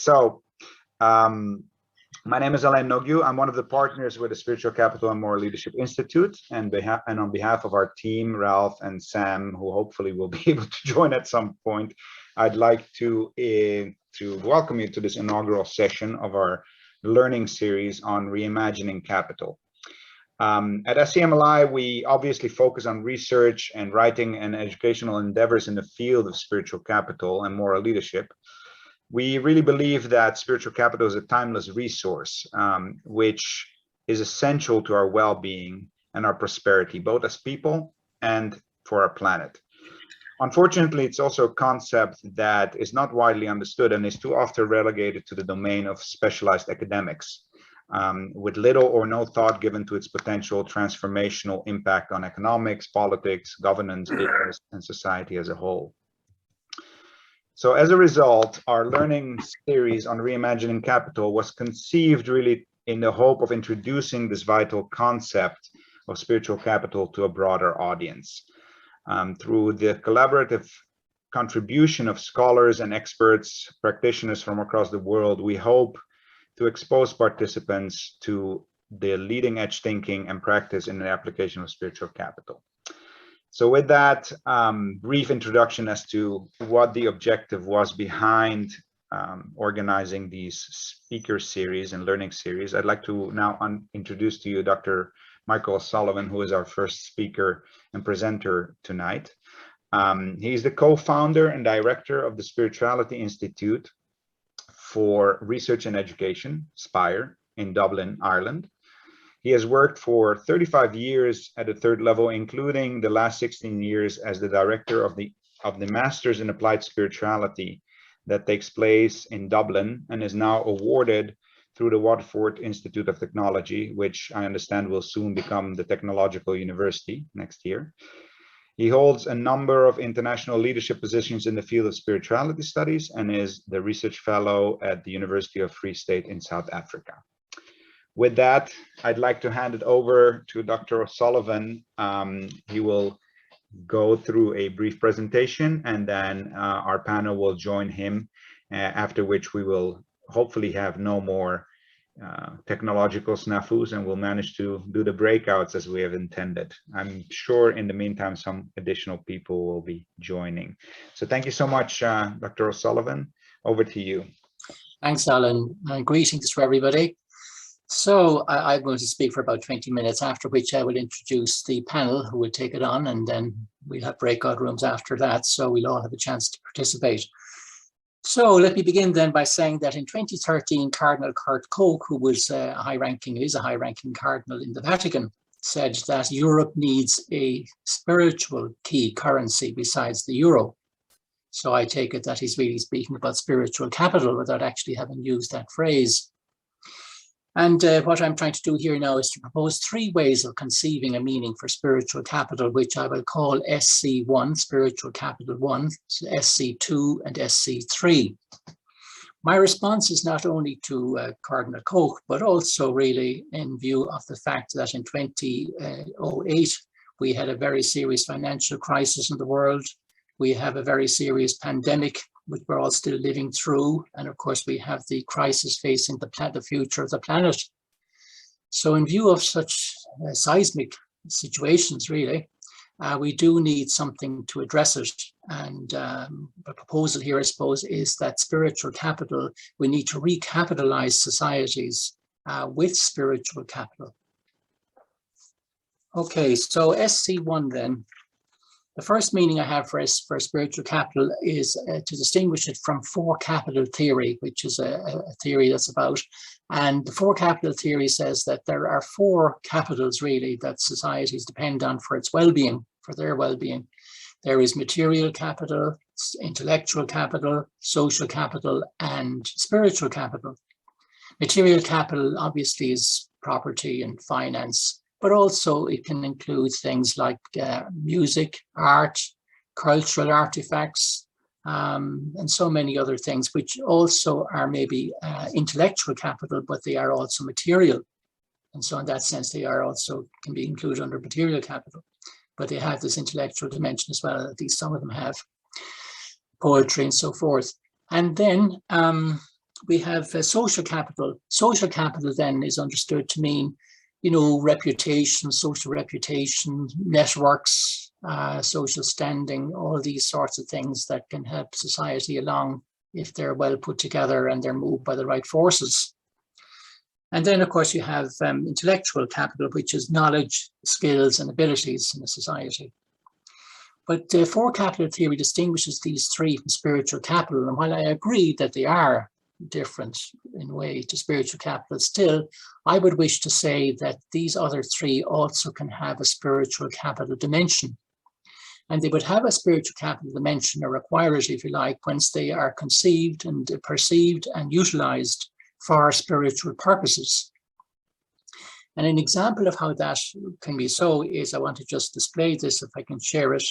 So, my name is Alain Nogyu. I'm one of the partners with the Spiritual Capital and Moral Leadership Institute, and on behalf of our team, Ralph and Sam, who hopefully will be able to join at some point, I'd like to welcome you to this inaugural session of our learning series on reimagining capital. At SCMLI, we obviously focus on research and writing and educational endeavors in the field of spiritual capital and moral leadership. We really believe that spiritual capital is a timeless resource, which is essential to our well-being and our prosperity, both as people and for our planet. Unfortunately, it's also a concept that is not widely understood and is too often relegated to the domain of specialized academics, with little or no thought given to its potential transformational impact on economics, politics, governance, business, and society as a whole. So as a result, our learning series on reimagining capital was conceived really in the hope of introducing this vital concept of spiritual capital to a broader audience. Through the collaborative contribution of scholars and experts, practitioners from across the world, we hope to expose participants to the leading edge thinking and practice in the application of spiritual capital. So with that brief introduction as to what the objective was behind organizing these speaker series and learning series, I'd like to now introduce to you Dr. Michael Sullivan, who is our first speaker and presenter tonight. He's the co-founder and director of the Spirituality Institute for Research and Education, SPIRE, in Dublin, Ireland. He has worked for 35 years at the third level, including the last 16 years as the director of the Masters in Applied Spirituality that takes place in Dublin and is now awarded through the Waterford Institute of Technology, which I understand will soon become the Technological University next year. He holds a number of international leadership positions in the field of spirituality studies and is the research fellow at the University of Free State in South Africa. With that, I'd like to hand it over to Dr. Sullivan. He will go through a brief presentation, and then our panel will join him, after which we will hopefully have no more technological snafus, and we'll manage to do the breakouts as we have intended. I'm sure in the meantime some additional people will be joining. So thank you so much, Dr. O'Sullivan. Over to you. Thanks, Alan, and greetings to everybody. So I'm going to speak for about 20 minutes, after which I will introduce the panel who will take it on, and then we'll have breakout rooms after that, so we'll all have a chance to participate. So let me begin then by saying that in 2013, Cardinal Kurt Koch, who was is a high-ranking cardinal in the Vatican, said that Europe needs a spiritual key currency besides the euro. So I take it that he's really speaking about spiritual capital without actually having used that phrase. And what I'm trying to do here now is to propose 3 ways of conceiving a meaning for spiritual capital, which I will call SC1, Spiritual Capital 1, SC2, and SC3. My response is not only to Cardinal Koch, but also really in view of the fact that in 2008, we had a very serious financial crisis in the world. We have a very serious pandemic, which we're all still living through. And of course, we have the crisis facing the future of the planet. So in view of such seismic situations, really, we do need something to address it. And the proposal here, I suppose, is that spiritual capital, we need to recapitalize societies with spiritual capital. Okay, so SC1 then. The first meaning I have for spiritual capital is to distinguish it from 4 capital theory, which is a theory that's about. And the 4 capital theory says that there are 4 capitals really that societies depend on for its well-being, for their well-being. There is material capital, intellectual capital, social capital, and spiritual capital. Material capital obviously is property and finance, but also it can include things like music, art, cultural artifacts, and so many other things, which also are maybe intellectual capital, but they are also material. And so in that sense, they are also can be included under material capital, but they have this intellectual dimension as well. At least some of them have poetry and so forth. And then we have social capital. Social capital then is understood to mean, you know, reputation, social reputation, networks, social standing, all these sorts of things that can help society along if they're well put together and they're moved by the right forces. And then, of course, you have intellectual capital, which is knowledge, skills, and abilities in a society. But four capital theory distinguishes these three from spiritual capital. And while I agree that they are different in a way to spiritual capital, still, I would wish to say that these other three also can have a spiritual capital dimension. And they would have a spiritual capital dimension, or require it, if you like, once they are conceived and perceived and utilized for spiritual purposes. And an example of how that can be so is, I want to just display this if I can share it.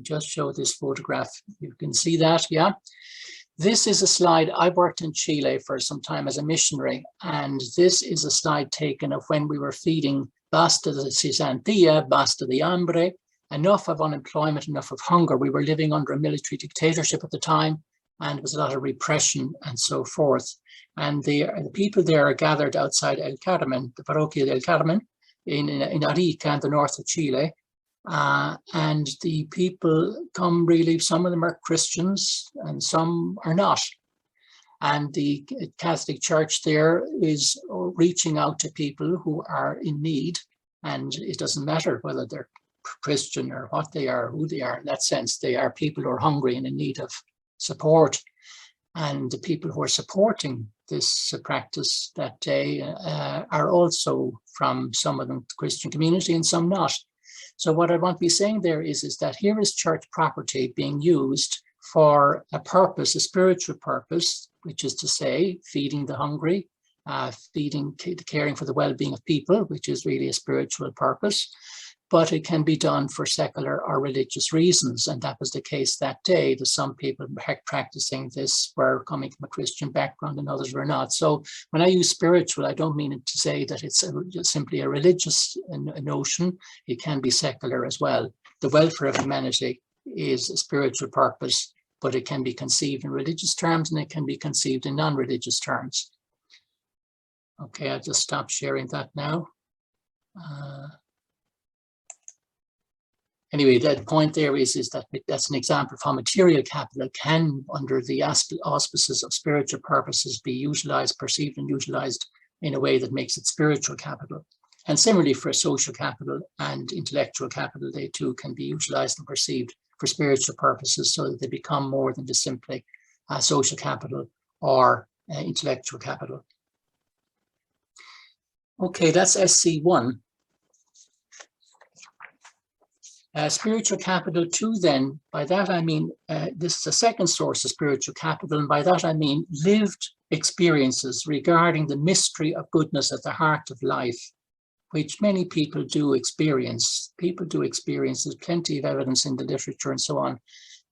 Just show this photograph. You can see that, yeah. This is a slide. I worked in Chile for some time as a missionary, and this is a slide taken of when we were feeding basta de cesantía, basta de hambre, enough of unemployment, enough of hunger. We were living under a military dictatorship at the time, and there was a lot of repression and so forth. And the people there are gathered outside El Carmen, the Parroquia del Carmen, in Arica, in the north of Chile. And the people come really, some of them are Christians and some are not. And the Catholic Church there is reaching out to people who are in need. And it doesn't matter whether they're Christian or what they are, who they are. In that sense, they are people who are hungry and in need of support. And the people who are supporting this practice that day are also from some of the Christian community and some not. So what I want to be saying there is that here is church property being used for a purpose, a spiritual purpose, which is to say feeding the hungry, caring for the well-being of people, which is really a spiritual purpose. But it can be done for secular or religious reasons. And that was the case that day, that some people practicing this were coming from a Christian background and others were not. So when I use spiritual, I don't mean it to say that it's simply a religious notion. It can be secular as well. The welfare of humanity is a spiritual purpose, but it can be conceived in religious terms and it can be conceived in non-religious terms. Okay, I'll just stop sharing that now. Anyway, that point there is that that's an example of how material capital can, under the auspices of spiritual purposes, be utilized, perceived and utilized in a way that makes it spiritual capital. And similarly for social capital and intellectual capital, they too can be utilized and perceived for spiritual purposes so that they become more than just simply social capital or intellectual capital. Okay, that's SC1. Spiritual capital too, then, by that I mean, this is a second source of spiritual capital, and by that I mean lived experiences regarding the mystery of goodness at the heart of life, which many people do experience. People do experience, there's plenty of evidence in the literature and so on,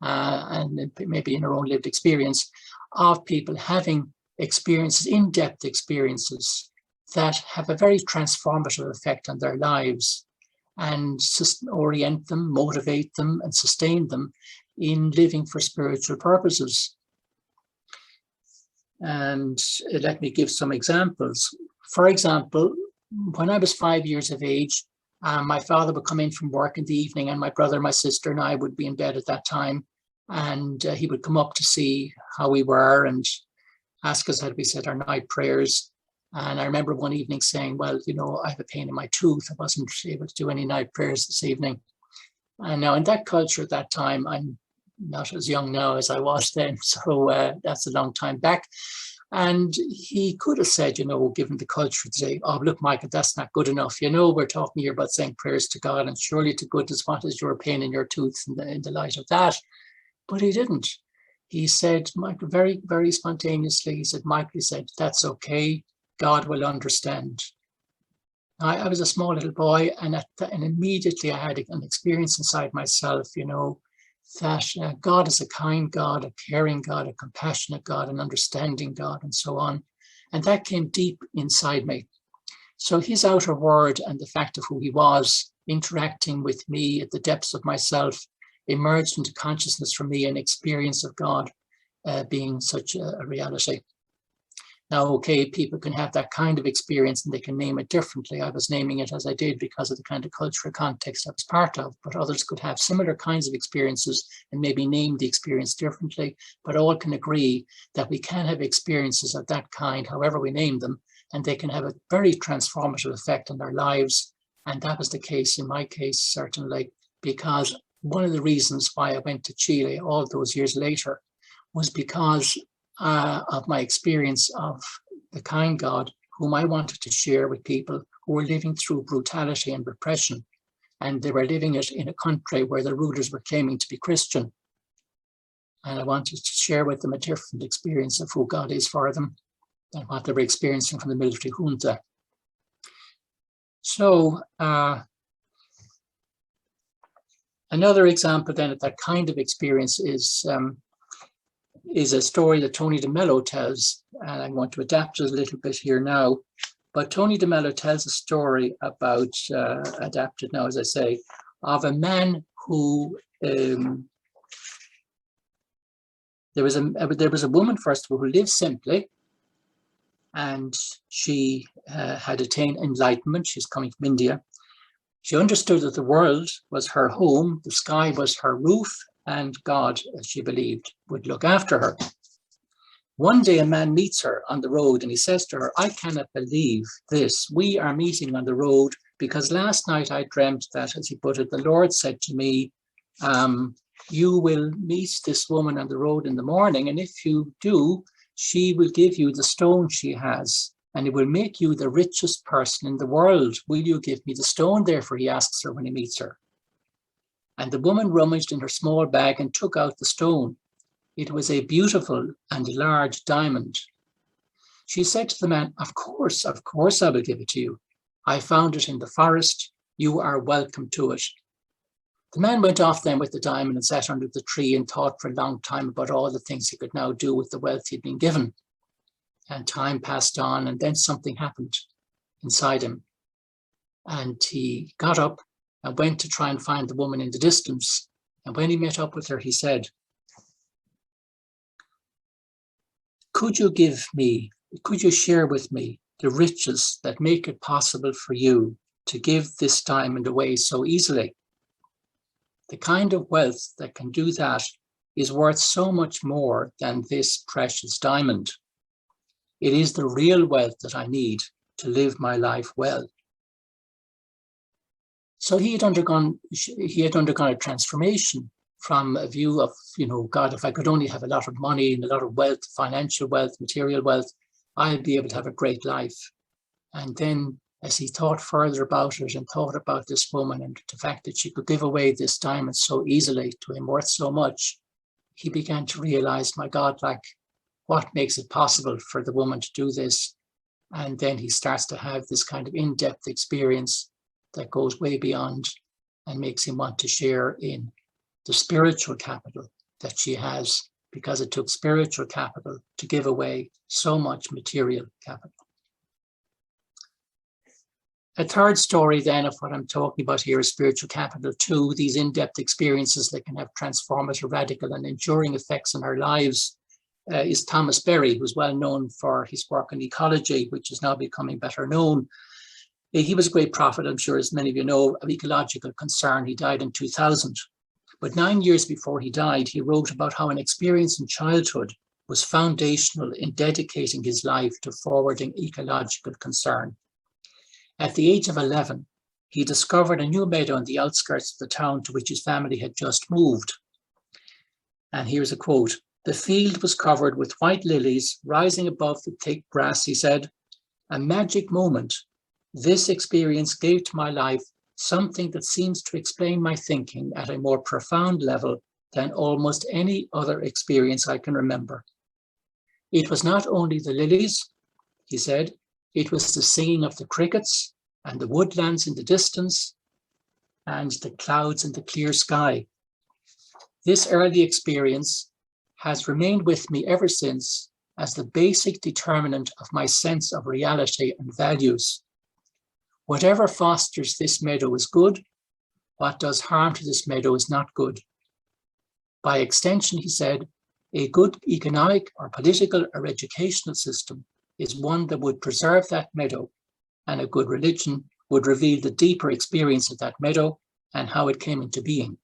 and maybe in our own lived experience, of people having experiences, in-depth experiences, that have a very transformative effect on their lives, and orient them, motivate them, and sustain them in living for spiritual purposes. And let me give some examples. For example, when I was 5 years of age, my father would come in from work in the evening, and my brother, my sister, and I would be in bed at that time. And he would come up to see how we were and ask us how we said our night prayers. And I remember one evening saying, well, you know, I have a pain in my tooth. I wasn't able to do any night prayers this evening. And now in that culture at that time, I'm not as young now as I was then. So that's a long time back. And he could have said, you know, given the culture today, oh, look, Michael, that's not good enough. You know, we're talking here about saying prayers to God, and surely to goodness, what is your pain in your tooth in the light of that? But he didn't. He said, Michael, very, very spontaneously, he said, Michael, he said, that's okay. God will understand. I was a small little boy, and immediately I had an experience inside myself, you know, that God is a kind God, a caring God, a compassionate God, an understanding God, and so on. And that came deep inside me. So his outer word and the fact of who he was interacting with me at the depths of myself emerged into consciousness for me, an experience of God being such a reality. Now, okay, people can have that kind of experience and they can name it differently. I was naming it as I did because of the kind of cultural context I was part of, but others could have similar kinds of experiences and maybe name the experience differently, but all can agree that we can have experiences of that kind, however we name them, and they can have a very transformative effect on our lives. And that was the case in my case, certainly, because one of the reasons why I went to Chile all those years later was because of my experience of the kind God whom I wanted to share with people who were living through brutality and repression. And they were living it in a country where the rulers were claiming to be Christian. And I wanted to share with them a different experience of who God is for them than what they were experiencing from the military junta. So another example then of that kind of experience is a story that Tony DeMello tells, and I'm going to adapt it a little bit here now. But Tony DeMello tells a story about, adapted now, as I say, of a man who, there was a woman, first of all, who lived simply, and she had attained enlightenment. She's coming from India. She understood that the world was her home, the sky was her roof, and God, as she believed, would look after her. One day a man meets her on the road and he says to her, "I cannot believe this. We are meeting on the road because last night I dreamt that," as he put it, "the Lord said to me, you will meet this woman on the road in the morning, and if you do, she will give you the stone she has, and it will make you the richest person in the world. Will you give me the stone?" Therefore, he asks her when he meets her. And the woman rummaged in her small bag and took out the stone. It was a beautiful and large diamond. She said to the man, of course I will give it to you. I found it in the forest. You are welcome to it." The man went off then with the diamond and sat under the tree and thought for a long time about all the things he could now do with the wealth he'd been given. And time passed on, and then something happened inside him. And he got up and went to try and find the woman in the distance. And when he met up with her, he said, could you share with me the riches that make it possible for you to give this diamond away so easily? The kind of wealth that can do that is worth so much more than this precious diamond. It is the real wealth that I need to live my life well. So he had undergone a transformation from a view of, God, if I could only have a lot of money and a lot of wealth, financial wealth, material wealth, I'd be able to have a great life. And then as he thought further about it and thought about this woman and the fact that she could give away this diamond so easily to him worth so much, he began to realize, my God, like, what makes it possible for the woman to do this? And then he starts to have this kind of in-depth experience that goes way beyond and makes him want to share in the spiritual capital that she has, because it took spiritual capital to give away so much material capital. A third story then of what I'm talking about here is spiritual capital too, these in-depth experiences that can have transformative, radical and enduring effects on our lives, is Thomas Berry, who's well known for his work on ecology, which is now becoming better known. He was a great prophet, I'm sure, as many of you know, of ecological concern. He died in 2000. But 9 years before he died, he wrote about how an experience in childhood was foundational in dedicating his life to forwarding ecological concern. At the age of 11, he discovered a new meadow on the outskirts of the town to which his family had just moved. And here's a quote: "The field was covered with white lilies rising above the thick grass," he said. "A magic moment. This experience gave to my life something that seems to explain my thinking at a more profound level than almost any other experience I can remember. It was not only the lilies," he said, "it was the singing of the crickets and the woodlands in the distance and the clouds in the clear sky. This early experience has remained with me ever since as the basic determinant of my sense of reality and values. Whatever fosters this meadow is good. What does harm to this meadow is not good. By extension, he said, a good economic or political or educational system is one that would preserve that meadow, and a good religion would reveal the deeper experience of that meadow and how it came into being.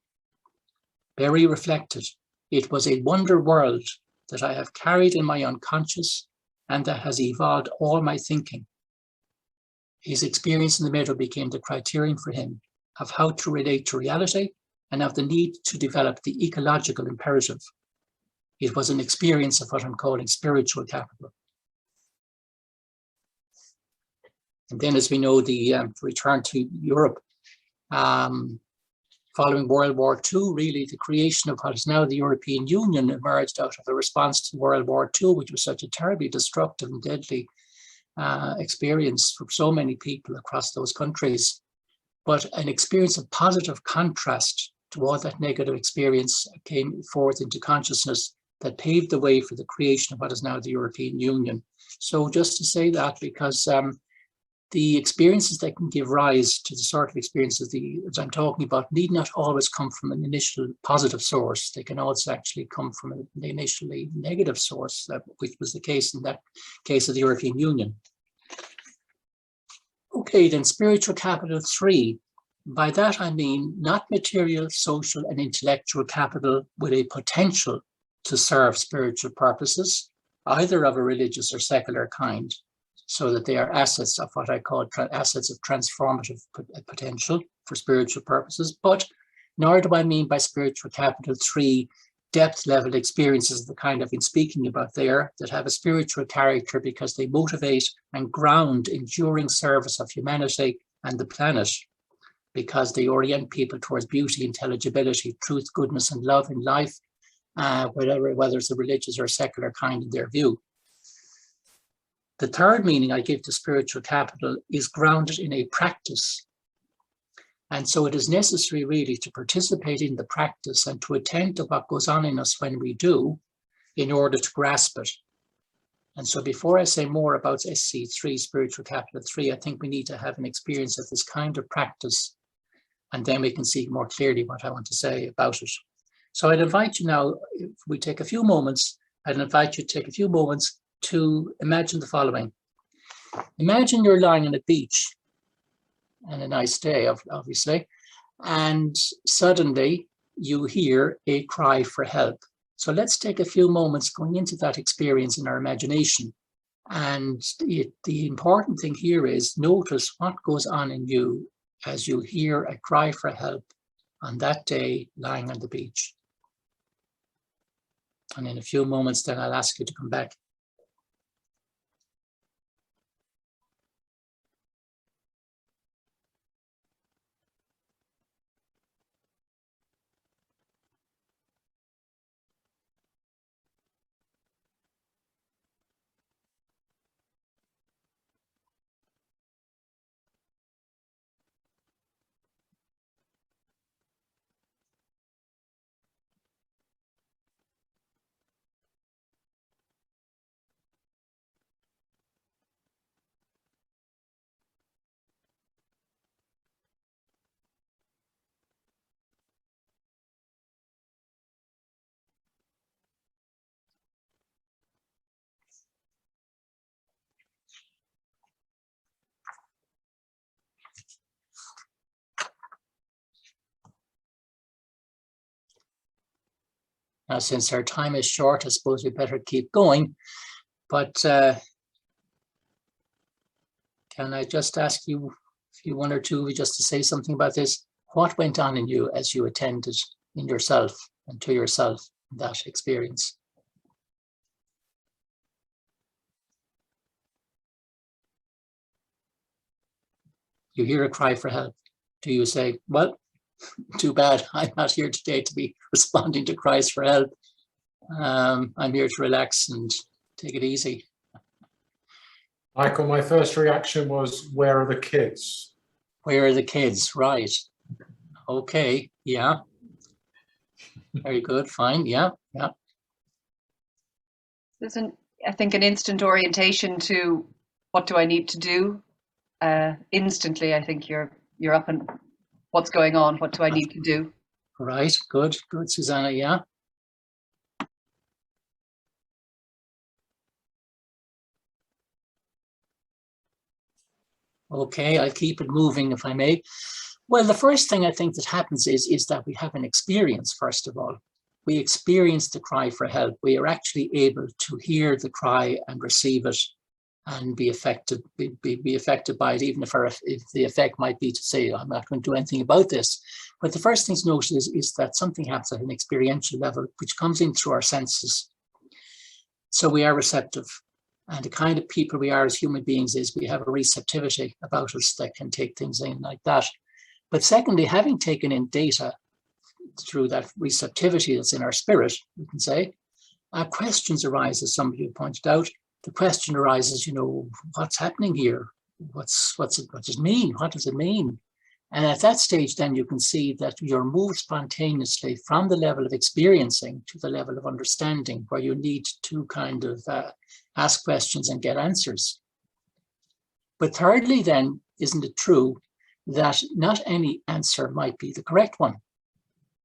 Berry reflected, it was a wonder world that I have carried in my unconscious and that has evolved all my thinking. His experience in the meadow became the criterion for him of how to relate to reality and of the need to develop the ecological imperative. It was an experience of what I'm calling spiritual capital. And then, as we know, the return to Europe following World War II, really the creation of what is now the European Union emerged out of a response to World War II, which was such a terribly destructive and deadly experience for so many people across those countries. But an experience of positive contrast to all that negative experience came forth into consciousness that paved the way for the creation of what is now the European Union. So just to say that, because the experiences that can give rise to the sort of experiences that I'm talking about need not always come from an initial positive source. They can also actually come from an initially negative source, which was the case in that case of the European Union. Okay, then spiritual capital 3. By that I mean not material, social, and intellectual capital with a potential to serve spiritual purposes, either of a religious or secular kind, so that they are assets of what I call assets of transformative potential for spiritual purposes. But nor do I mean by spiritual capital 3 depth level experiences of the kind I've been speaking about there, that have a spiritual character because they motivate and ground enduring service of humanity and the planet, because they orient people towards beauty, intelligibility, truth, goodness, and love in life, whether it's a religious or secular kind in their view. The third meaning I give to spiritual capital is grounded in a practice. And so it is necessary really to participate in the practice and to attend to what goes on in us when we do in order to grasp it. And so before I say more about SC3, spiritual capital 3, I think we need to have an experience of this kind of practice, and then we can see more clearly what I want to say about it. So I'd invite you now, if we take a few moments, I'd invite you to take a few moments to imagine the following. Imagine you're lying on a beach on a nice day, obviously, and suddenly you hear a cry for help. So let's take a few moments going into that experience in our imagination. And the important thing here is notice what goes on in you as you hear a cry for help on that day lying on the beach. And in a few moments, then I'll ask you to come back. Now, since our time is short, I suppose we better keep going. But can I just ask you one or two just to say something about this? What went on in you as you attended in yourself and to yourself in that experience? You hear a cry for help. Do you say, well, too bad, I'm not here today to be responding to cries for help. I'm here to relax and take it easy. Michael, my first reaction was, where are the kids? Where are the kids? Right. Okay. Yeah. Very good. Fine. Yeah. Yeah. There's I think an instant orientation to what do I need to do? Instantly, I think you're up and what's going on? What do I need to do? Right. Good. Good, Susanna. Yeah. Okay, I'll keep it moving if I may. Well, the first thing I think that happens is that we have an experience, first of all. We experience the cry for help. We are actually able to hear the cry and receive it and be affected by it, even if the effect might be to say, I'm not going to do anything about this. But the first thing to note is that something happens at an experiential level, which comes in through our senses. So we are receptive. And the kind of people we are as human beings is we have a receptivity about us that can take things in like that. But secondly, having taken in data through that receptivity that's in our spirit, we can say, questions arise, as somebody pointed out. The question arises, what's happening here? What does it mean? What does it mean? And at that stage, then you can see that you're moved spontaneously from the level of experiencing to the level of understanding, where you need to kind of ask questions and get answers. But thirdly, then, isn't it true that not any answer might be the correct one?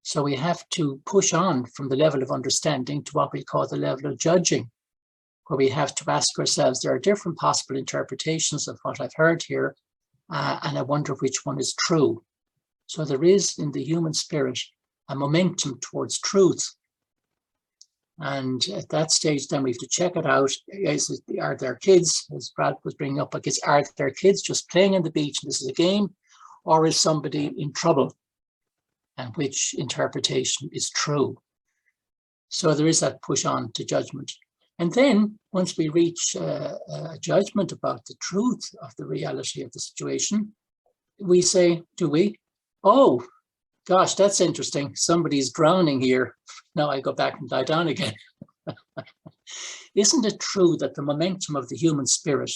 So we have to push on from the level of understanding to what we call the level of judging, where we have to ask ourselves, there are different possible interpretations of what I've heard here, and I wonder which one is true. So there is in the human spirit a momentum towards truth. And at that stage, then we have to check it out. Are there kids, as Brad was bringing up, I guess, are there kids just playing on the beach and this is a game, or is somebody in trouble? And which interpretation is true? So there is that push on to judgment. And then once we reach a judgment about the truth of the reality of the situation, we say, do we? Oh, gosh, that's interesting. Somebody's drowning here. Now I go back and lie down again. Isn't it true that the momentum of the human spirit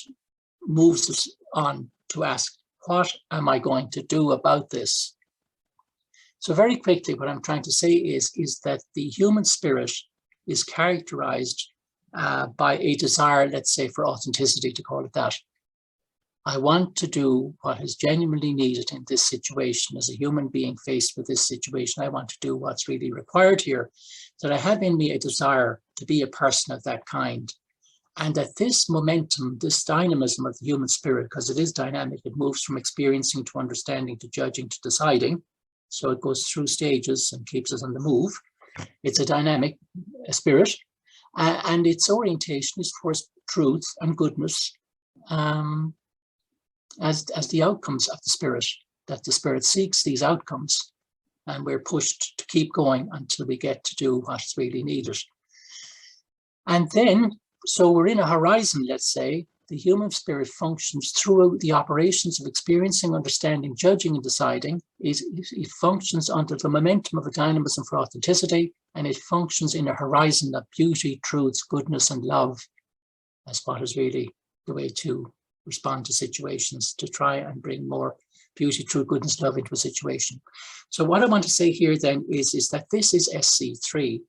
moves us on to ask, what am I going to do about this? So very quickly, what I'm trying to say is that the human spirit is characterized by a desire, let's say, for authenticity, to call it that. I want to do what is genuinely needed in this situation. As a human being faced with this situation, I want to do what's really required here. That I have in me a desire to be a person of that kind. And that this momentum, this dynamism of the human spirit, because it is dynamic, it moves from experiencing to understanding to judging to deciding. So it goes through stages and keeps us on the move. It's a dynamic spirit. And its orientation is towards truth and goodness as the outcomes of the spirit, that the spirit seeks these outcomes, and we're pushed to keep going until we get to do what's really needed. And then, so we're in a horizon, let's say, the human spirit functions through the operations of experiencing, understanding, judging, and deciding. It functions under the momentum of a dynamism for authenticity, and it functions in a horizon of beauty, truth, goodness, and love as what is really the way to respond to situations, to try and bring more beauty, truth, goodness, love into a situation. So what I want to say here then is that this is SC3.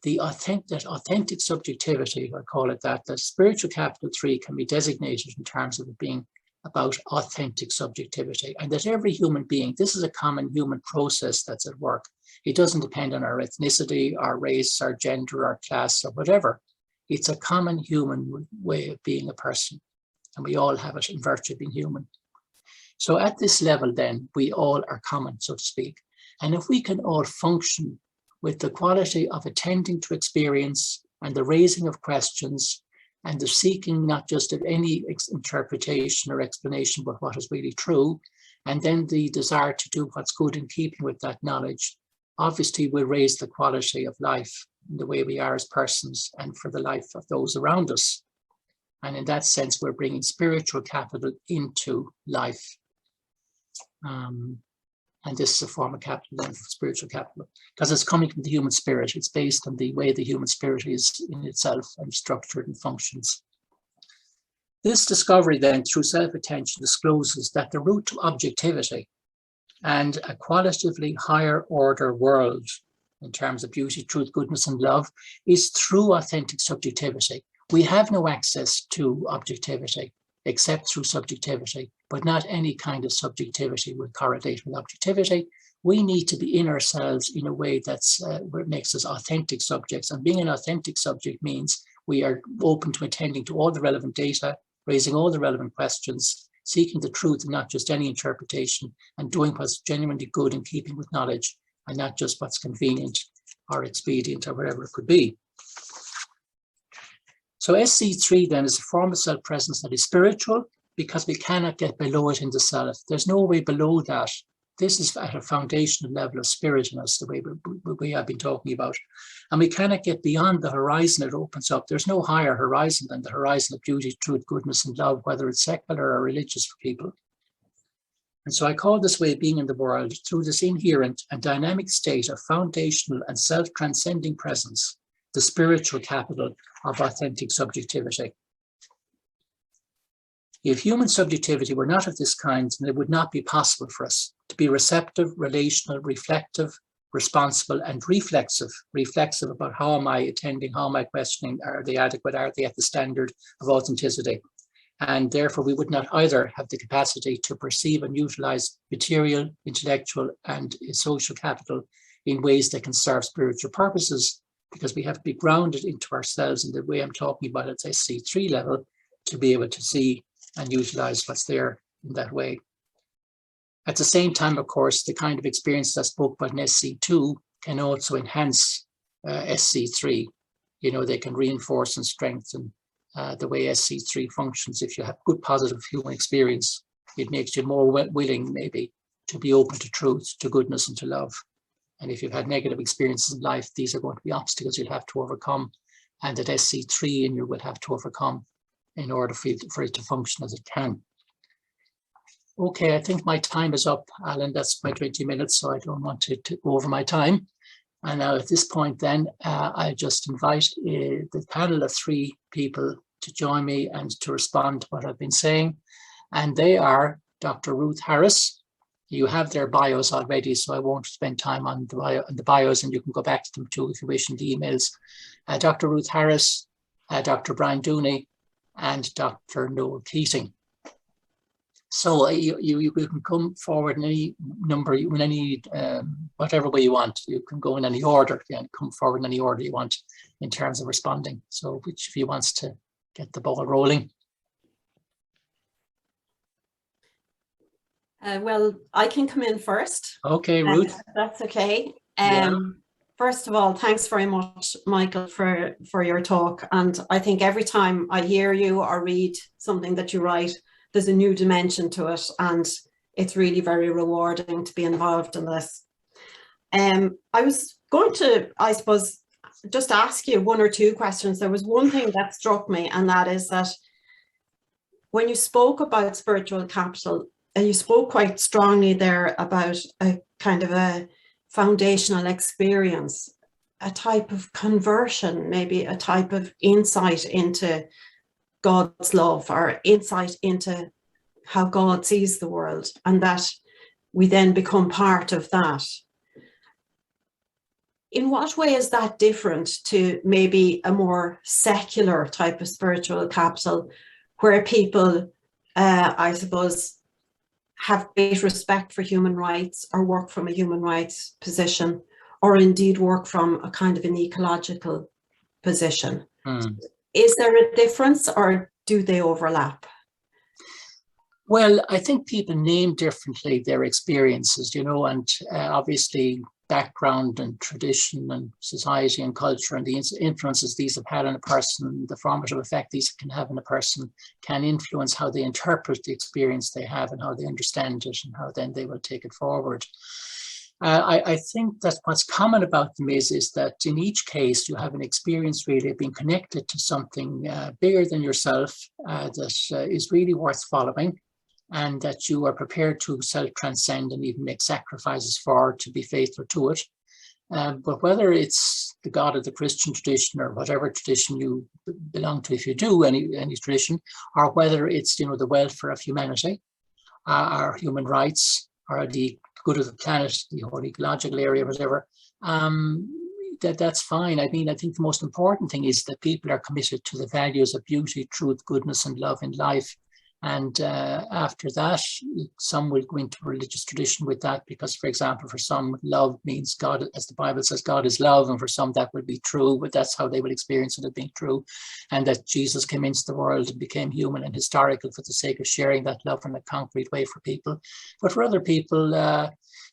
The authentic subjectivity, I call it that, the spiritual capital 3 can be designated in terms of it being about authentic subjectivity, and that every human being, this is a common human process that's at work. It doesn't depend on our ethnicity, our race, our gender, our class, or whatever. It's a common human way of being a person, and we all have it in virtue of being human. So at this level then, we all are common, so to speak. And if we can all function with the quality of attending to experience and the raising of questions and the seeking not just of any interpretation or explanation, but what is really true, and then the desire to do what's good in keeping with that knowledge, obviously will raise the quality of life in the way we are as persons and for the life of those around us. And in that sense, we're bringing spiritual capital into life. And this is a form of capital, then, spiritual capital, because it's coming from the human spirit. It's based on the way the human spirit is in itself and structured and functions. This discovery then, through self-attention, discloses that the route to objectivity and a qualitatively higher order world in terms of beauty, truth, goodness, and love is through authentic subjectivity. We have no access to objectivity except through subjectivity, but not any kind of subjectivity will correlate with objectivity. We need to be in ourselves in a way that's what makes us authentic subjects. And being an authentic subject means we are open to attending to all the relevant data, raising all the relevant questions, seeking the truth and not just any interpretation, and doing what's genuinely good in keeping with knowledge, and not just what's convenient or expedient or whatever it could be. So SC3 then is a form of self-presence that is spiritual, because we cannot get below it in the self. There's no way below that. This is at a foundational level of spirit in us, the way I've been talking about. And we cannot get beyond the horizon it opens up. There's no higher horizon than the horizon of beauty, truth, goodness, and love, whether it's secular or religious for people. And so I call this way of being in the world through this inherent and dynamic state of foundational and self-transcending presence, the spiritual capital of authentic subjectivity. If human subjectivity were not of this kind, then it would not be possible for us to be receptive, relational, reflective, responsible, and reflexive about how am I attending, how am I questioning, are they adequate, are they at the standard of authenticity? And therefore we would not either have the capacity to perceive and utilize material, intellectual, and social capital in ways that can serve spiritual purposes, because we have to be grounded into ourselves in the way I'm talking about at SC3 level to be able to see and utilize what's there in that way. At the same time, of course, the kind of experience I spoke about in SC2 can also enhance SC3. You know, they can reinforce and strengthen the way SC3 functions. If you have good positive human experience, it makes you more willing maybe to be open to truth, to goodness, and to love. And if you've had negative experiences in life, these are going to be obstacles you'll have to overcome, and that SC3 in you will have to overcome in order for it to function as it can. Okay, I think my time is up, Alan. That's my 20 minutes, so I don't want to go over my time. And now at this point then, I just invite the panel of 3 people to join me and to respond to what I've been saying. And they are Dr. Ruth Harris. You have their bios already, so I won't spend time on the bios, and you can go back to them too if you wish in the emails. Dr. Ruth Harris, Dr. Brian Dooney, and Dr. Noel Keating. So you can come forward in any number, in any whatever way you want. You can go in any order, and come forward in any order you want in terms of responding. So which of you wants to get the ball rolling? Well, I can come in first. Okay, Ruth. That's okay. Yeah. First of all, thanks very much, Michael, for your talk. And I think every time I hear you or read something that you write, there's a new dimension to it, and it's really very rewarding to be involved in this. I was going to, I suppose, just ask you 1 or 2 questions. There was one thing that struck me, and that is that when you spoke about spiritual capital, and you spoke quite strongly there about a kind of a foundational experience, a type of conversion, maybe a type of insight into God's love, or insight into how God sees the world, and that we then become part of that. In what way is that different to maybe a more secular type of spiritual capital, where people, I suppose, have great respect for human rights, or work from a human rights position, or indeed work from a kind of an ecological position? Is there a difference, or do they overlap? Well, I think people name differently their experiences, you know, and obviously background and tradition and society and culture and the influences these have had on a person, the formative effect these can have on a person, can influence how they interpret the experience they have and how they understand it, and how then they will take it forward. I think that what's common about them is that in each case you have an experience really of being connected to something bigger than yourself that is really worth following, and that you are prepared to self-transcend and even make sacrifices for, to be faithful to it. But whether it's the God of the Christian tradition, or whatever tradition you belong to, if you do any tradition, or whether it's, you know, the welfare of humanity, or human rights, or the good of the planet, the whole ecological area, whatever, that's fine. I mean, I think the most important thing is that people are committed to the values of beauty, truth, goodness, and love in life, And after that, some will go into religious tradition with that, because, for example, for some, love means God, as the Bible says, God is love, and for some that would be true, but that's how they will experience it as being true, and that Jesus came into the world and became human and historical for the sake of sharing that love in a concrete way for people. But for other people,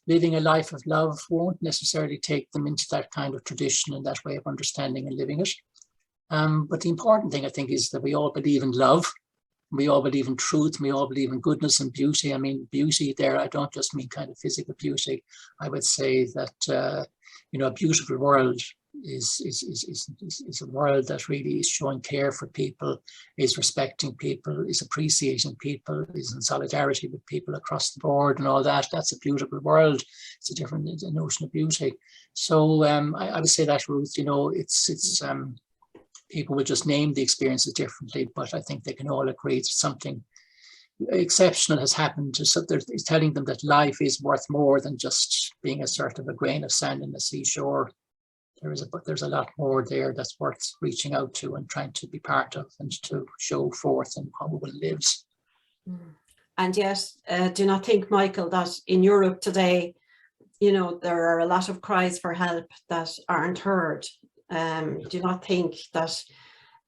living a life of love won't necessarily take them into that kind of tradition and that way of understanding and living it. But the important thing, I think, is that we all believe in love. We all believe in truth. We all believe in goodness and beauty. I mean, beauty there, I don't just mean kind of physical beauty. I would say that, a beautiful world is a world that really is showing care for people, is respecting people, is appreciating people, is in solidarity with people across the board and all that. That's a beautiful world. It's a notion of beauty. So I would say that, Ruth, it's people will just name the experiences differently, but I think they can all agree that something exceptional has happened. So it's telling them that life is worth more than just being a sort of a grain of sand in the seashore. There's a lot more there that's worth reaching out to and trying to be part of and to show forth in how one lives. And yet, do you not think, Michael, that in Europe today, there are a lot of cries for help that aren't heard? Do you not think that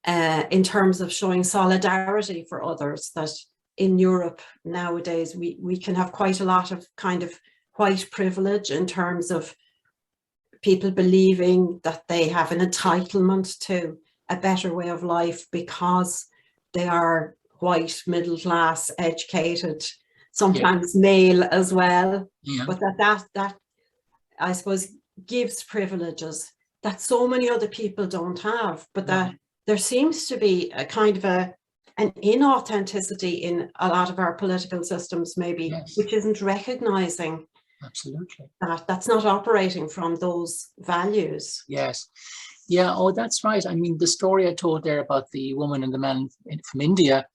in terms of showing solidarity for others, that in Europe nowadays we can have quite a lot of kind of white privilege in terms of people believing that they have an entitlement to a better way of life because they are white, middle class, educated, sometimes male as well, but that I suppose gives privileges that so many other people don't have, but that there seems to be a kind of an inauthenticity in a lot of our political systems, maybe, which isn't recognizing that's not operating from those values. Yes. Yeah, oh, that's right. I mean, the story I told there about the woman and the man from India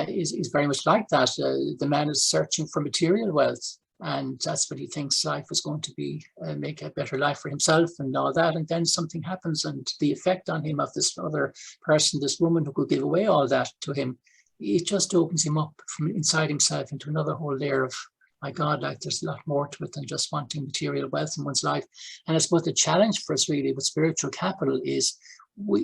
is very much like that. The man is searching for material wealth, and that's what he thinks life is going to be, make a better life for himself and all that. And then something happens, and the effect on him of this other person, this woman who could give away all that to him, it just opens him up from inside himself into another whole layer of, my God, like there's a lot more to it than just wanting material wealth in one's life. And I suppose the challenge for us really with spiritual capital is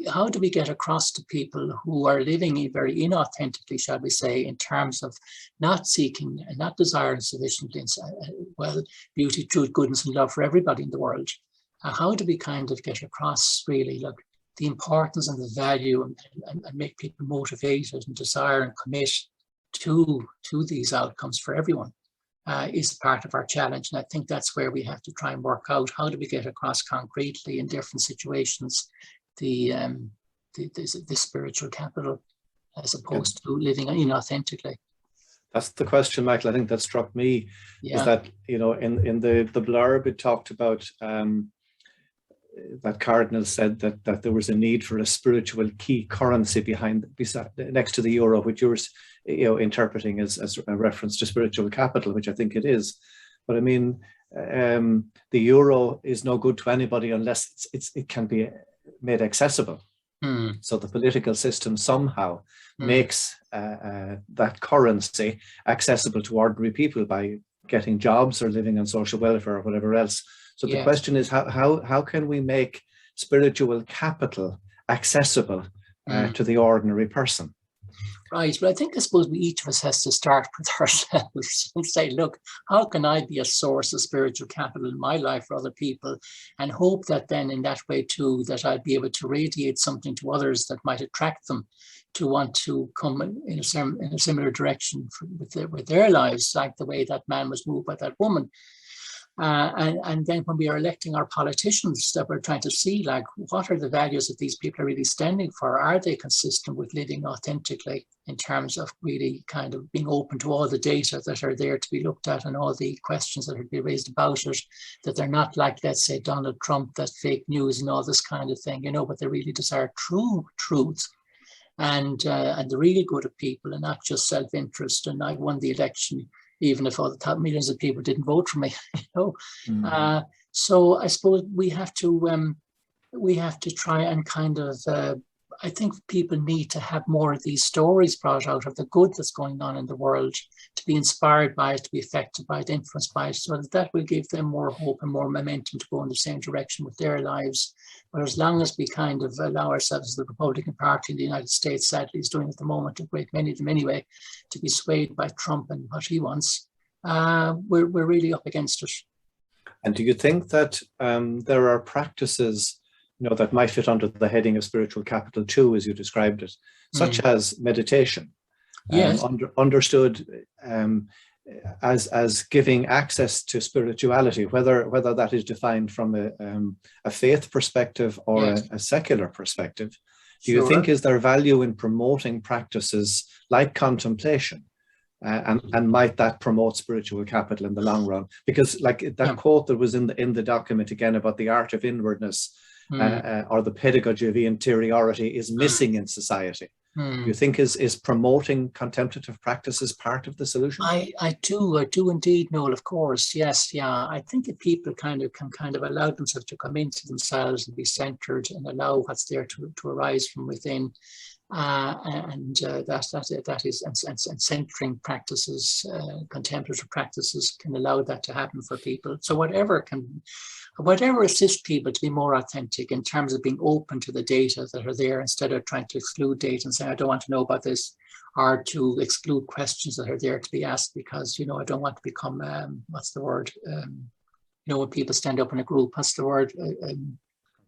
how do we get across to people who are living very inauthentically, shall we say, in terms of not seeking and not desiring sufficiently beauty, truth, goodness and love for everybody in the world. How do we kind of get across really the importance and the value and make people motivated and desire and commit to these outcomes for everyone? Is part of our challenge. And I think that's where we have to try and work out how do we get across concretely in different situations the spiritual capital as opposed to living inauthentically. That's the question, Michael. I think that struck me is that, in the blurb it talked about that Cardinal said that there was a need for a spiritual key currency next to the euro, which you were interpreting as a reference to spiritual capital, which I think it is. But I mean, the euro is no good to anybody unless it can be made accessible. So the political system somehow makes that currency accessible to ordinary people by getting jobs or living on social welfare or whatever else. So the question is, how can we make spiritual capital accessible to the ordinary person? Right. Well, I suppose each of us has to start with ourselves and say, look, how can I be a source of spiritual capital in my life for other people, and hope that then in that way too, that I'd be able to radiate something to others that might attract them to want to come in a similar direction with their lives, like the way that man was moved by that woman. And then when we are electing our politicians, that we're trying to see, like, what are the values that these people are really standing for? Are they consistent with living authentically in terms of really kind of being open to all the data that are there to be looked at and all the questions that would be raised about it, that they're not like, let's say, Donald Trump, that fake news and all this kind of thing, but they really desire true truth and the really good of people and not just self-interest. And I won the election even if all the millions of people didn't vote for me, So I suppose we have to try and kind of I think people need to have more of these stories brought out of the good that's going on in the world, to be inspired by it, to be affected by it, influenced by it, so that will give them more hope and more momentum to go in the same direction with their lives. But as long as we kind of allow ourselves, as the Republican Party in the United States sadly is doing at the moment, a great many of them anyway, to be swayed by Trump and what he wants, we're really up against it. And do you think that there are practices, that might fit under the heading of spiritual capital too, as you described it, such as meditation, Yes. Understood as giving access to spirituality, whether that is defined from a faith perspective or Yes. a secular perspective? Do you Sure. think, is there value in promoting practices like contemplation? And might that promote spiritual capital in the long run? Because like that quote that was in the document again about the art of inwardness, or the pedagogy of interiority is missing in society. Do you think is promoting contemplative practices part of the solution? I do indeed, Noel, of course. Yes, yeah. I think if people can allow themselves to come into themselves and be centered and allow what's there to arise from within, that is, and centering practices, contemplative practices can allow that to happen for people. So whatever assists people to be more authentic in terms of being open to the data that are there, instead of trying to exclude data and say, I don't want to know about this, or to exclude questions that are there to be asked because, I don't want to become, what's the word? When people stand up in a group, what's the word?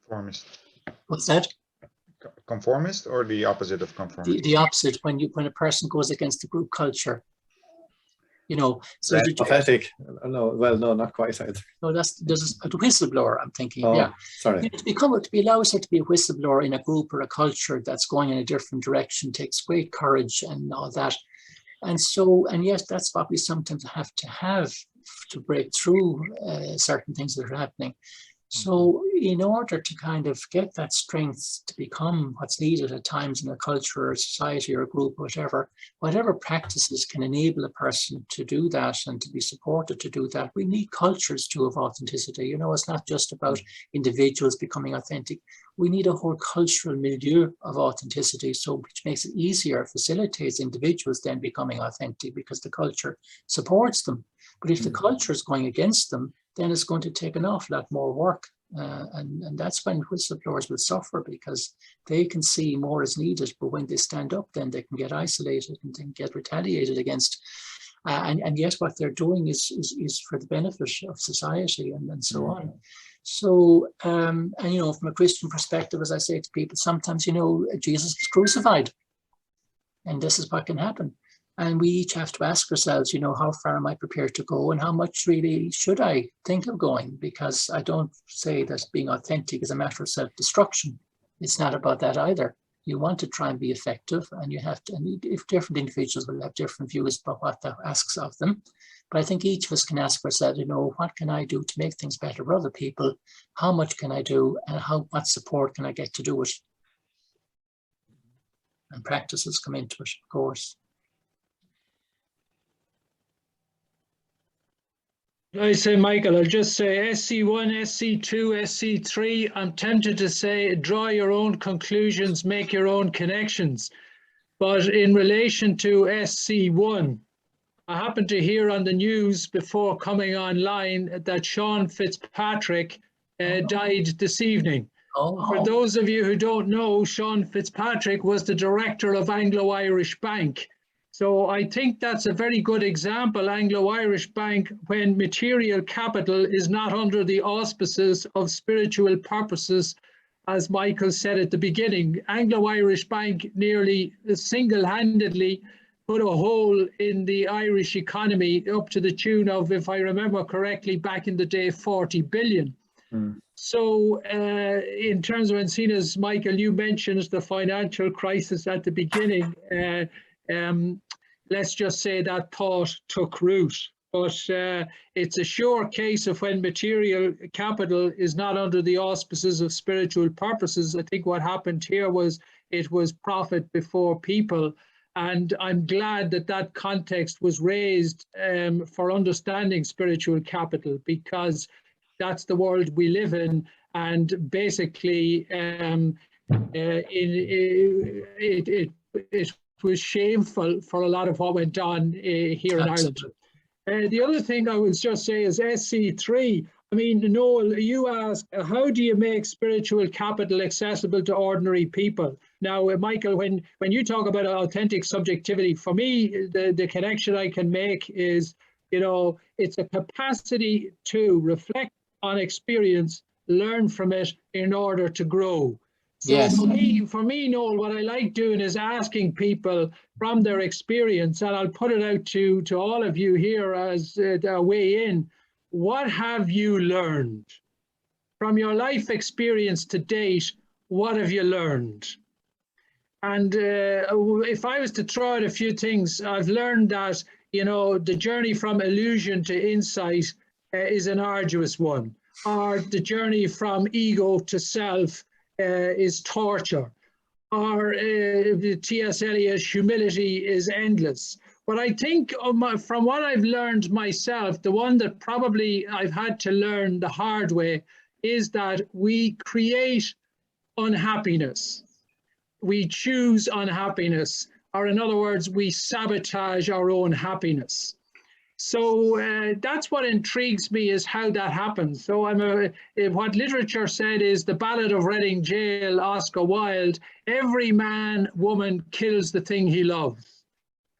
Conformist. What's that? Conformist, or the opposite of conformist? The opposite, when a person goes against the group culture. So pathetic. No, not quite either. No, there's a whistleblower, I'm thinking. Oh, yeah. Sorry. To be allowed to be a whistleblower in a group or a culture that's going in a different direction takes great courage and all that. And yes, that's what we sometimes have to break through certain things that are happening. So in order to kind of get that strength to become what's needed at times in a culture or a society or a group or whatever practices can enable a person to do that and to be supported to do that, we need cultures too of authenticity. It's not just about individuals becoming authentic. We need a whole cultural milieu of authenticity, which makes it easier, facilitates individuals then becoming authentic because the culture supports them. But if the culture is going against them, then it's going to take an awful lot more work. And that's when whistleblowers will suffer, because they can see more is needed, but when they stand up, then they can get isolated and then get retaliated against. And yet what they're doing is for the benefit of society and so on. So, from a Christian perspective, as I say to people, sometimes, Jesus was crucified, and this is what can happen. And we each have to ask ourselves, how far am I prepared to go, and how much really should I think of going? Because I don't say that being authentic is a matter of self-destruction. It's not about that either. You want to try and be effective, and if different individuals will have different views about what that asks of them. But I think each of us can ask ourselves, what can I do to make things better for other people? How much can I do, and what support can I get to do it? And practices come into it, of course. I say, Michael, I'll just say SC1, SC2, SC3. I'm tempted to say draw your own conclusions, make your own connections. But in relation to SC1, I happened to hear on the news before coming online that Sean Fitzpatrick died this evening. For those of you who don't know, Sean Fitzpatrick was the director of Anglo-Irish Bank. So I think that's a very good example, Anglo-Irish Bank, when material capital is not under the auspices of spiritual purposes, as Michael said at the beginning. Anglo-Irish Bank nearly single-handedly put a hole in the Irish economy up to the tune of, if I remember correctly, back in the day, 40 billion. So in terms of, and seen as Michael, you mentioned the financial crisis at the beginning, let's just say that thought took root. But it's a sure case of when material capital is not under the auspices of spiritual purposes. I think what happened here was it was profit before people. And I'm glad that that context was raised for understanding spiritual capital, because that's the world we live in. And basically, it was shameful for a lot of what went on here in Ireland. The other thing I would just say is SC3. I mean, Noel, you asked, how do you make spiritual capital accessible to ordinary people? Now, Michael, when you talk about authentic subjectivity, for me, the connection I can make is, it's a capacity to reflect on experience, learn from it in order to grow. So yes. For me, Noel, what I like doing is asking people from their experience, and I'll put it out to all of you here as a way in. What have you learned? From your life experience to date, what have you learned? And if I was to throw out a few things, I've learned that, the journey from illusion to insight is an arduous one, or the journey from ego to self is torture, or T.S. Eliot's humility is endless. But I think from what I've learned myself, the one that probably I've had to learn the hard way is that we create unhappiness. We choose unhappiness, or in other words, we sabotage our own happiness. So that's what intrigues me, is how that happens. So what literature said is the Ballad of Reading Gaol, Oscar Wilde, every man, woman kills the thing he loves.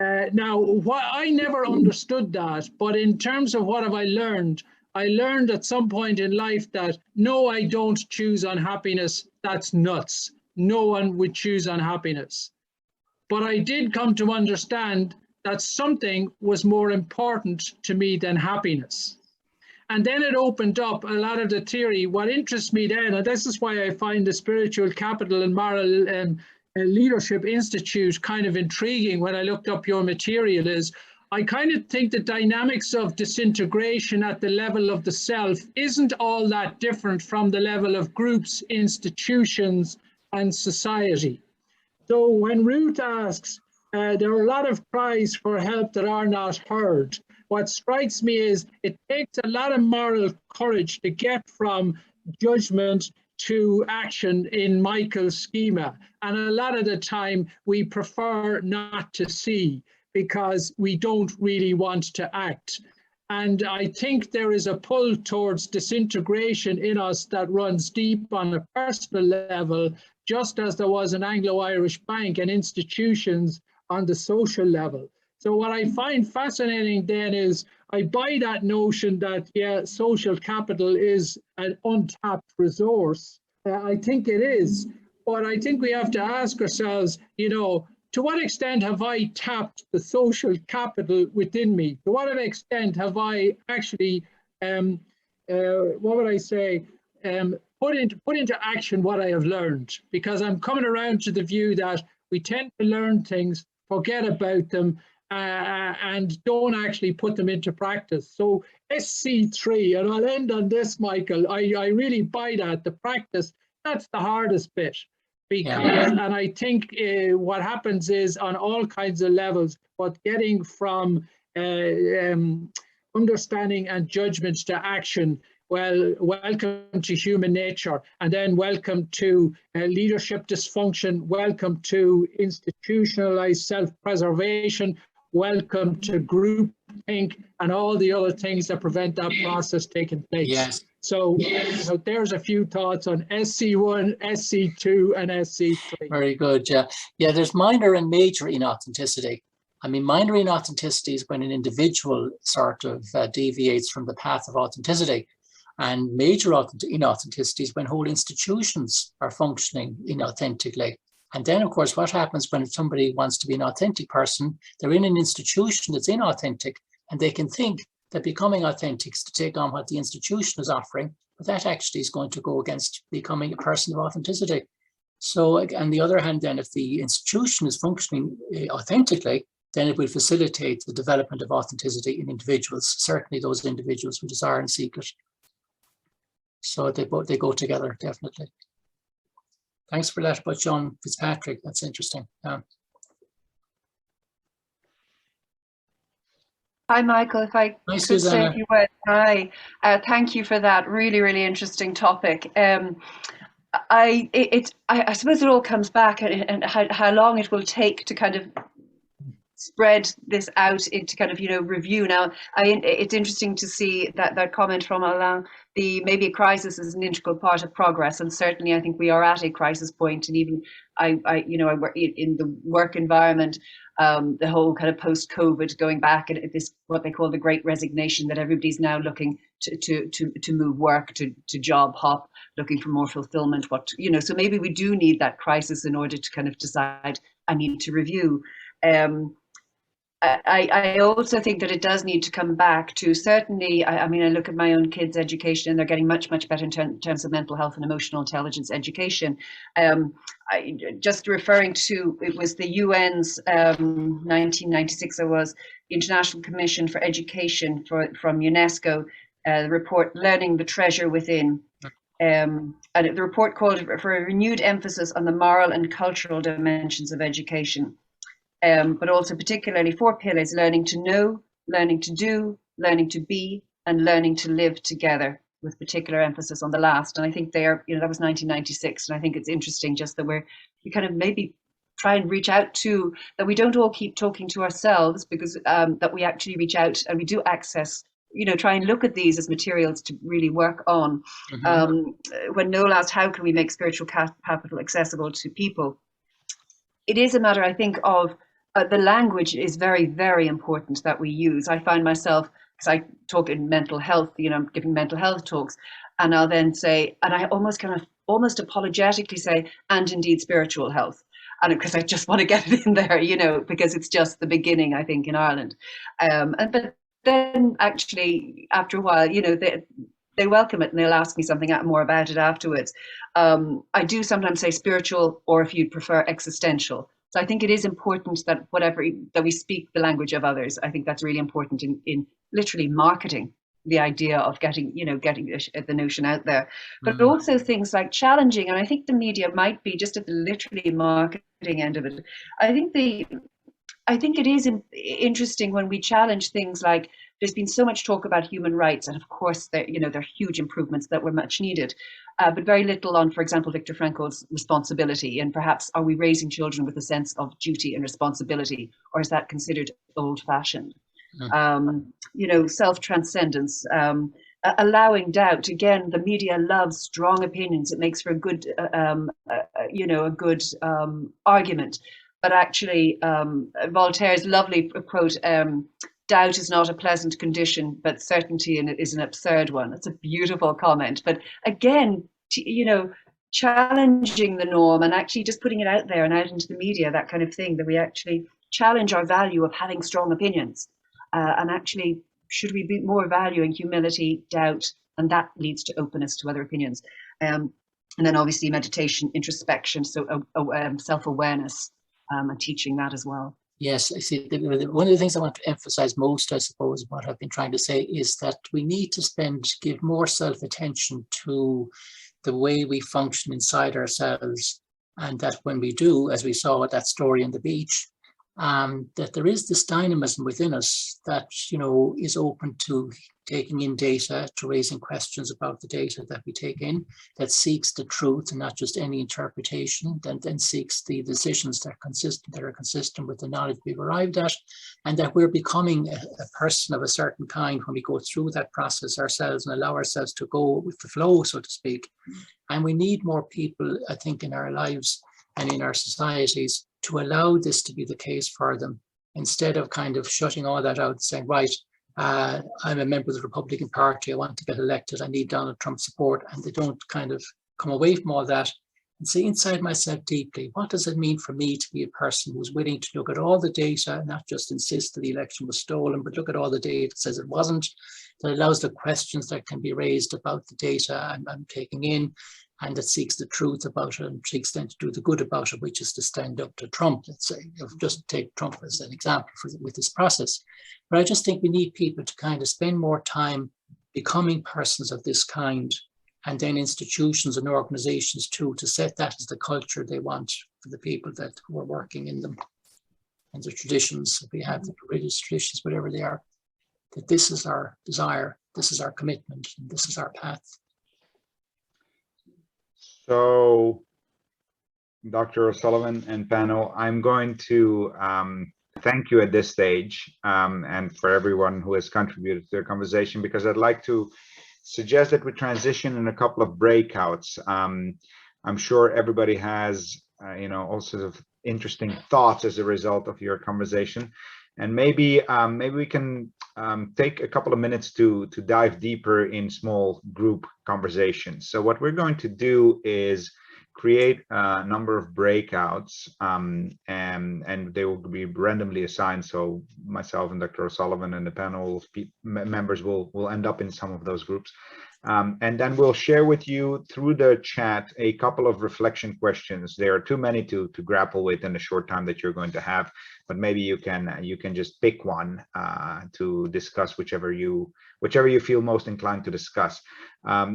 Now, I never understood that, but in terms of what have I learned at some point in life that, no, I don't choose unhappiness. That's nuts. No one would choose unhappiness. But I did come to understand that something was more important to me than happiness. And then it opened up a lot of the theory. What interests me then, and this is why I find the Spiritual Capital and Moral Leadership Institute kind of intriguing when I looked up your material, is I kind of think the dynamics of disintegration at the level of the self isn't all that different from the level of groups, institutions, and society. So when Ruth asks, there are a lot of cries for help that are not heard. What strikes me is it takes a lot of moral courage to get from judgment to action in Michael's schema. And a lot of the time we prefer not to see because we don't really want to act. And I think there is a pull towards disintegration in us that runs deep on a personal level, just as there was an Anglo-Irish bank and institutions on the social level. So what I find fascinating then is I buy that notion that, yeah, social capital is an untapped resource. I think it is, but I think we have to ask ourselves, to what extent have I tapped the social capital within me? To what extent have I actually, what would I say, put into action what I have learned? Because I'm coming around to the view that we tend to learn things, forget about them, and don't actually put them into practice. So SC3, and I'll end on this, Michael, I really buy that. The practice, that's the hardest bit. Because, and I think what happens is on all kinds of levels, but getting from understanding and judgment to action, well, welcome to human nature, and then welcome to leadership dysfunction, welcome to institutionalized self-preservation, welcome to groupthink, and all the other things that prevent that process taking place. Yes. So there's a few thoughts on SC1, SC2, and SC3. Very good, yeah. Yeah, there's minor and major inauthenticity. I mean, minor inauthenticity is when an individual sort of deviates from the path of authenticity. And major inauthenticity is when whole institutions are functioning inauthentically. And then, of course, what happens when somebody wants to be an authentic person, they're in an institution that's inauthentic, and they can think that becoming authentic is to take on what the institution is offering, but that actually is going to go against becoming a person of authenticity. So, on the other hand, then, if the institution is functioning authentically, then it will facilitate the development of authenticity in individuals, certainly those individuals who desire and seek it. So they go together, definitely. Thanks for that about John Fitzpatrick. That's interesting. Hi, Michael. If I could say a few words. Hi. Thank you for that really, really interesting topic. I suppose it all comes back and how long it will take to kind of spread this out into kind of, you know, review. Now, it's interesting to see that comment from Alain, maybe a crisis is an integral part of progress, and certainly I think we are at a crisis point. And even I work in the work environment, the whole kind of post-COVID going back, and this what they call the Great Resignation, that everybody's now looking to move work, to job hop, looking for more fulfillment. So maybe we do need that crisis in order to kind of decide I need to review. I also think that it does need to come back to, certainly, I mean, I look at my own kids' education, and they're getting much, much better in terms of mental health and emotional intelligence education. Just referring to, it was the UN's 1996, International Commission for Education from UNESCO, the report Learning the Treasure Within. And the report called for a renewed emphasis on the moral and cultural dimensions of education. But also particularly 4 pillars: learning to know, learning to do, learning to be, and learning to live together, with particular emphasis on the last. And I think that was 1996. And I think it's interesting just that we kind of maybe try and reach out to, that we don't all keep talking to ourselves, because that we actually reach out and we do access, try and look at these as materials to really work on. Mm-hmm. When Noel asked, how can we make spiritual capital accessible to people? It is a matter, I think, of the language is very, very important that we use. I find myself, because I talk in mental health, I'm giving mental health talks, and I'll then say, and I almost apologetically say, and indeed spiritual health. And because I just want to get it in there, because it's just the beginning, I think, in Ireland. But then actually, after a while, they welcome it and they'll ask me something more about it afterwards. I do sometimes say spiritual, or if you'd prefer, existential. So I think it is important that that we speak the language of others. I think that's really important in literally marketing the idea of getting the notion out there. But also things like challenging, and I think the media might be just at the literally marketing end of it. I think it is interesting when we challenge things like, there's been so much talk about human rights, and of course there are huge improvements that were much needed, but very little on, for example, Viktor Frankl's responsibility, and perhaps are we raising children with a sense of duty and responsibility, or is that considered old-fashioned? Self-transcendence, allowing doubt. Again, the media loves strong opinions. It makes for a good, argument. But actually, Voltaire's lovely quote, doubt is not a pleasant condition, but certainty in it is an absurd one. It's a beautiful comment. But again, challenging the norm and actually just putting it out there and out into the media, that kind of thing, that we actually challenge our value of having strong opinions. And actually, should we be more valuing humility, doubt, and that leads to openness to other opinions. And then obviously meditation, introspection, so self-awareness, and teaching that as well. Yes, I see. One of the things I want to emphasize most, I suppose, what I've been trying to say is that we need to give more self-attention to the way we function inside ourselves. And that when we do, as we saw with that story on the beach, that there is this dynamism within us that, is open to taking in data, to raising questions about the data that we take in, that seeks the truth and not just any interpretation, that then seeks the decisions that are consistent with the knowledge we've arrived at, and that we're becoming a person of a certain kind when we go through that process ourselves and allow ourselves to go with the flow, so to speak. And we need more people, I think, in our lives and in our societies to allow this to be the case for them, instead of kind of shutting all that out and saying, right, I'm a member of the Republican Party, I want to get elected, I need Donald Trump support, and they don't kind of come away from all that and say inside myself deeply, what does it mean for me to be a person who's willing to look at all the data and not just insist that the election was stolen, but look at all the data that says it wasn't, that allows the questions that can be raised about the data I'm taking in, and that seeks the truth about it and seeks then to do the good about it, which is to stand up to Trump, let's say, just take Trump as an example with this process. But I just think we need people to kind of spend more time becoming persons of this kind, and then institutions and organizations too, to set that as the culture they want for the people who are working in them, and the traditions, if we have the religious traditions, whatever they are, that this is our desire, this is our commitment, and this is our path. So, Dr. Sullivan and panel, I'm going to thank you at this stage and for everyone who has contributed to the conversation, because I'd like to suggest that we transition in a couple of breakouts. I'm sure everybody has, all sorts of interesting thoughts as a result of your conversation, and maybe we can take a couple of minutes to dive deeper in small group conversations. So what we're going to do is create a number of breakouts, and they will be randomly assigned. So myself and Dr. O'Sullivan and the panel members will end up in some of those groups. And then we'll share with you through the chat a couple of reflection questions. There are too many to grapple with in the short time that you're going to have, but maybe you can just pick one to discuss whichever you feel most inclined to discuss.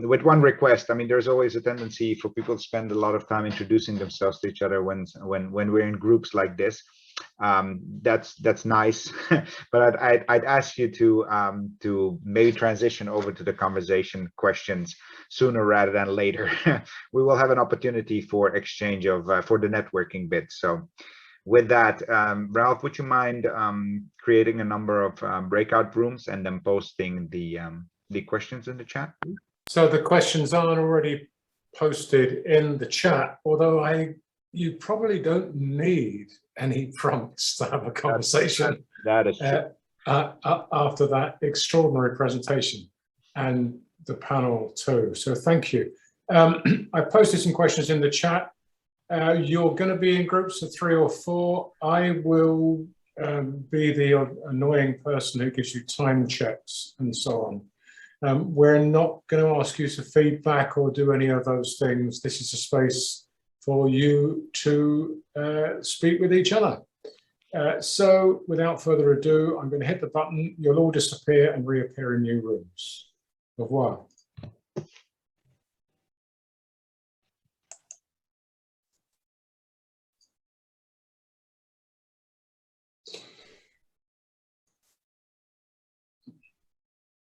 With one request, I mean, there's always a tendency for people to spend a lot of time introducing themselves to each other when we're in groups like this. That's nice, but I'd ask you to maybe transition over to the conversation questions sooner rather than later. We will have an opportunity for exchange of for the networking bit. So with that, Ralph, would you mind creating a number of breakout rooms and then posting the questions in the chat? So the questions aren't already posted in the chat, although you probably don't need any prompts to have a conversation. That is true. After that extraordinary presentation, and the panel too. So thank you. I posted some questions in the chat. You're going to be in groups of 3 or 4. I will be the annoying person who gives you time checks and so on. We're not going to ask you for feedback or do any of those things. This is a space for you to speak with each other. So without further ado, I'm going to hit the button. You'll all disappear and reappear in new rooms. Au revoir.